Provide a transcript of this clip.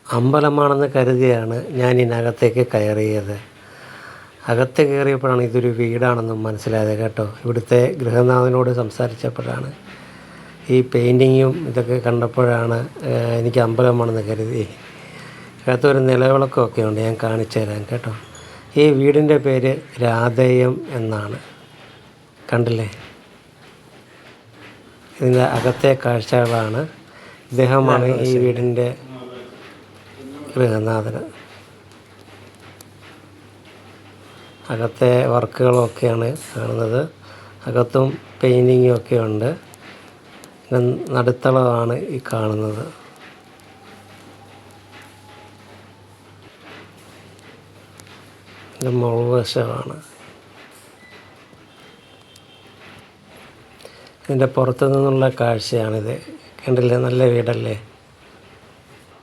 അമ്പലമാണെന്ന് കരുതിയാണ് ഞാൻ ഇതിനകത്തേക്ക് കയറിയത്. അകത്ത് കയറിയപ്പോഴാണ് ഇതൊരു വീടാണെന്നും മനസ്സിലായത് കേട്ടോ. ഇവിടുത്തെ ഗൃഹനാഥനോട് സംസാരിച്ചപ്പോഴാണ് ഈ പെയിൻറ്റിങ്ങും ഇതൊക്കെ കണ്ടപ്പോഴാണ് എനിക്ക് അമ്പലമാണെന്ന് കരുതി. അകത്തൊരു നിലവിളക്കൊക്കെ ഉണ്ട്, ഞാൻ കാണിച്ചു തരാം കേട്ടോ. ഈ വീടിൻ്റെ പേര് രാധേയം എന്നാണ്. കണ്ടില്ലേ, ഇതിൻ്റെ അകത്തെ കാഴ്ചകളാണ്. ഇദ്ദേഹമാണ് ഈ വീടിൻ്റെ ഗൃഹനാഥൻ. അകത്തെ വർക്കുകളൊക്കെയാണ് കാണുന്നത്. അകത്തും പെയിൻറ്റിങ്ങും ഒക്കെ ഉണ്ട്. നടുത്തളമാണ് ഈ കാണുന്നത്. ഇത് മുകൾവശമാണ്. ഇതിൻ്റെ പുറത്തു നിന്നുള്ള കാഴ്ചയാണിത്. കണ്ടില്ലേ, നല്ല വീടല്ലേ.